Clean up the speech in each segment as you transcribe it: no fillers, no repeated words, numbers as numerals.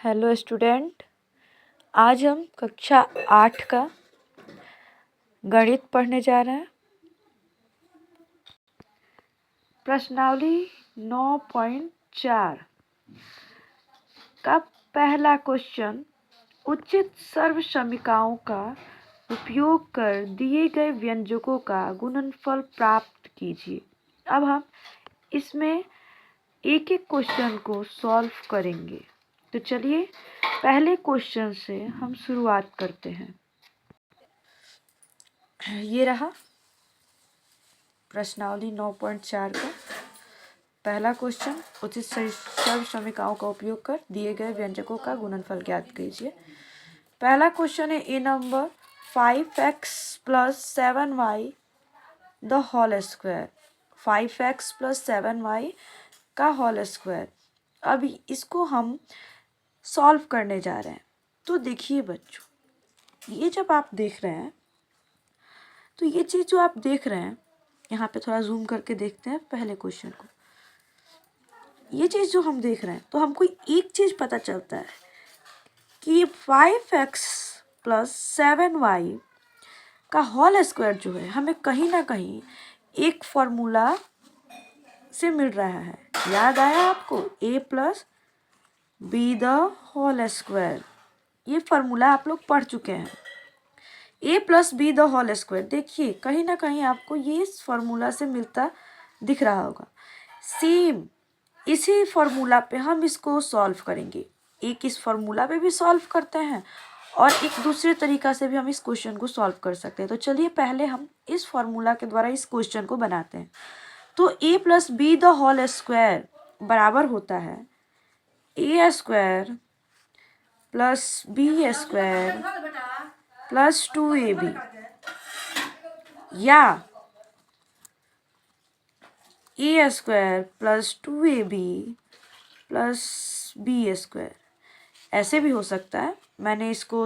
Hello student, आज हम कक्षा 8 का गणित पढ़ने जा रहे हैं। प्रश्नावली 9.4 का पहला क्वेश्चन, उचित सर्वसमीकरणों का उपयोग कर दिए गए व्यंजकों का गुणनफल प्राप्त कीजिए। अब हम इसमें एक एक क्वेश्चन को सॉल्व करेंगे। तो चलिए पहले क्वेश्चन से हम शुरुआत करते हैं। ये रहा प्रश्नावली 9.4 का पहला क्वेश्चन, उचित सर्वसमीकरणों का उपयोग कर दिए गए व्यंजकों का गुणनफल ज्ञात कीजिए। पहला क्वेश्चन है a number 5x + 7y the whole square, 5x + 7y का होल स्क्वायर। अभी इसको हम सॉल्व करने जा रहे हैं। तो देखिए बच्चों, ये जब आप देख रहे हैं तो ये चीज़ जो आप देख रहे हैं, यहाँ पे थोड़ा जूम करके देखते हैं पहले क्वेश्चन को। ये चीज़ जो हम देख रहे हैं तो हमको एक चीज़ पता चलता है कि 5x + 7y का होल स्क्वायर जो है हमें कहीं ना कहीं एक फॉर्मूला से मिल रहा है। याद आया आपको? a + b the whole square. ये फॉर्मूला आप लोग पढ़ चुके हैं। a + b the whole square, देखिए कहीं ना कहीं आपको ये इस फॉर्मूला से मिलता दिख रहा होगा। सेम इसी फॉर्मूला पे हम इसको सॉल्व करेंगे। एक इस फॉर्मूला पे भी सॉल्व करते हैं और एक दूसरे तरीका से भी हम इस क्वेश्चन को सॉल्व कर सकते हैं। तो चलिए पहले हम इस फॉर्मूला के द्वारा इस क्वेश्चन को बनाते हैं। तो a + b the whole square बराबर होता है a² + b² + 2ab, या a² + 2ab + b²। ऐसे भी हो सकता है, मैंने इसको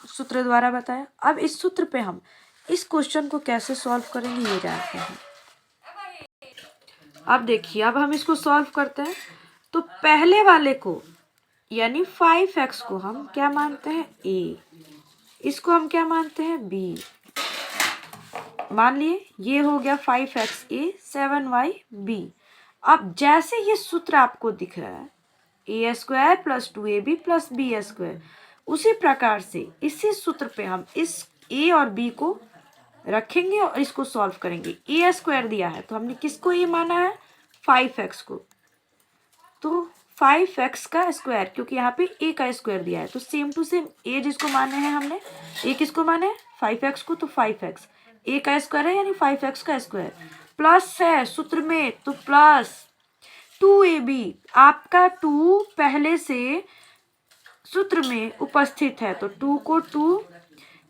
सूत्र द्वारा बताया। अब इस सूत्र पे हम इस क्वेश्चन को कैसे सॉल्व करेंगे ये जानते हैं। अब देखिए, अब हम इसको सॉल्व करते हैं। तो पहले वाले को यानी 5x को हम क्या मानते हैं? a, इसको हम क्या मानते हैं? b। मान लिए ये हो गया 5x a 7y b। अब जैसे ये सूत्र आपको दिख रहा है a² + 2ab + b², उसी प्रकार से इसी सूत्र पे हम इस a और b को रखेंगे और इसको सॉल्व करेंगे। a² दिया है तो हमने किसको a माना है? 5x को। तो 5x का स्क्वायर, क्योंकि यहाँ पे a का स्क्वायर दिया है तो सेम टू सेम a जिसको माने हैं हमने, a किसको माने हैं? 5x को। तो 5x a का स्क्वायर है यानी 5x का स्क्वायर, प्लस है सूत्र में तो प्लस 2ab। आपका 2 पहले से सूत्र में उपस्थित है तो 2 को 2,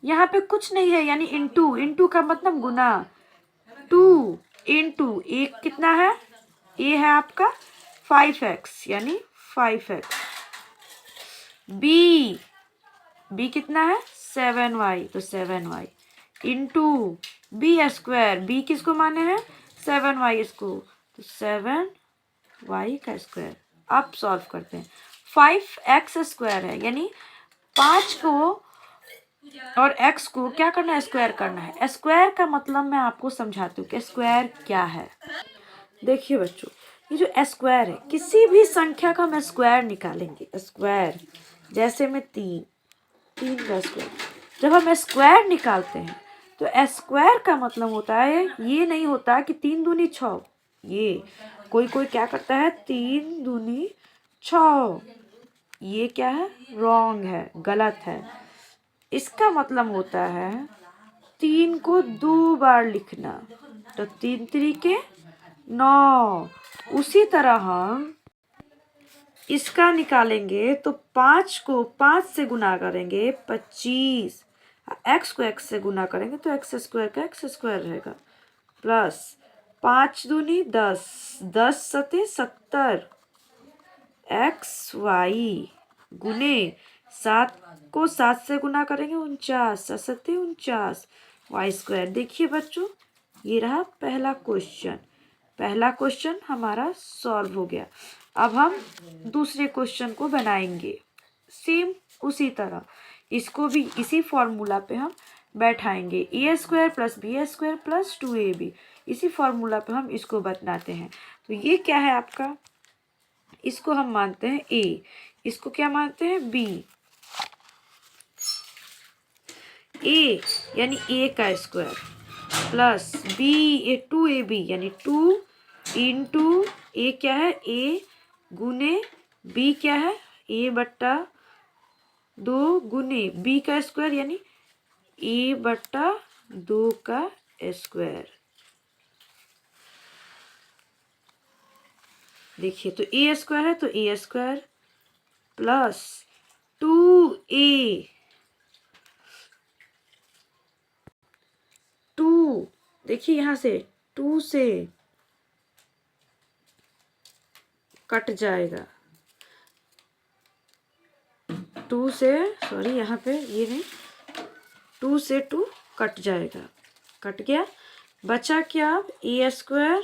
यहाँ पे कुछ नहीं है यानी इनटू, इनटू का मतलब गुना। 2 इंटू एक कितना है? a है आपका 5x यानी 5x। b कितना है? 7y, तो 7y इंटू b²। b किसको माने हैं? 7y इसको, तो 7y का स्क्वायर। अब सॉल्व करते हैं। 5x² है यानी 5 को और x को क्या करना है? स्क्वायर करना है। स्क्वायर का मतलब मैं आपको समझाती हूँ कि स्क्वायर क्या है। देखिए बच्चों, ये जो स्क्वायर है, किसी भी संख्या का हम स्क्वायर निकालेंगे। स्क्वायर जैसे में 3 का स्क्वायर, जब हम स्क्वायर निकालते हैं तो स्क्वायर का मतलब होता है, ये नहीं होता कि 3 दूनी 6। ये कोई क्या करता है? 3 दूनी 6, ये क्या है? रॉन्ग है, गलत है। इसका मतलब होता है 3 को 2 बार लिखना, तो 3 तरीके 9। उसी तरह हम इसका निकालेंगे तो 5 को 5 से गुना करेंगे 25, x को x से गुना करेंगे तो x² का x² रहेगा, प्लस 5 दूनी 10, 10 सते 70, xy गुने 7 को 7 से गुना करेंगे 49, 7 सते 49 y²। देखिए बच्चों, ये रहा पहला क्वेश्चन। पहला क्वेश्चन हमारा सॉल्व हो गया। अब हम दूसरे क्वेश्चन को बनाएंगे सेम उसी तरह। इसको भी इसी फॉर्मूला पे हम बैठाएंगे। A square plus b square plus 2ab, इसी फॉर्मूला पे हम इसको बनाते हैं। तो ये क्या है आपका, इसको हम मानते हैं ए, इसको क्या मानते हैं बी। ए यानी ए का स्क्वायर प्लस बी ए 2ab यानी 2 इंटू ए क्या है ए गुने बी क्या है ए बट्टा 2 गुने बी का स्क्वायर यानी ए बट्टा 2 का स्क्वायर। देखिए तो ए स्क्वायर है तो ए स्क्वायर प्लस 2a 2, देखिए यहाँ से 2 से कट जाएगा, 2 से सॉरी यहाँ पे ये नहीं, 2 से 2 कट जाएगा, कट गया, बचा क्या अब ए स्क्वायर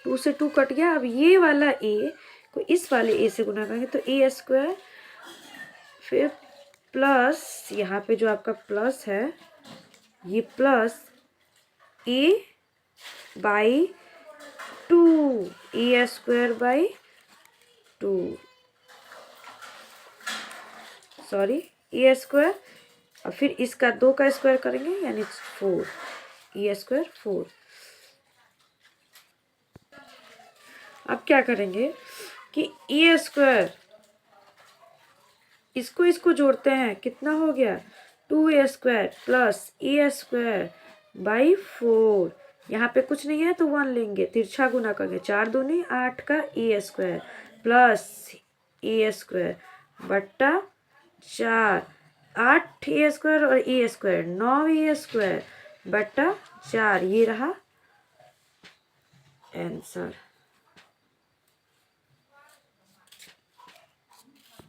टू से 2 कट गया। अब ये वाला ए को इस वाले ए से गुना करेंगे तो ए स्क्वायर फिर प्लस यहाँ पे जो आपका प्लस है ये plus A by 2 A square by 2 sorry A square और फिर इसका 2 का स्क्वायर करेंगे यानी 4 ए स्क्वायर 4। अब क्या करेंगे कि ए स्क्वायर इसको जोड़ते हैं, कितना हो गया 2a square plus A square by 4, यहाँ पे कुछ नहीं है तो 1 लेंगे, तिरछा गुना करेंगे, 4 दूनी 8 का ए स्क्वायर प्लस ए स्क्वायर बट्टा 4, 8 ए स्क्वायर और ए स्क्वायर 9 ए स्क्वायर बट्टा 4, ये रहा आंसर।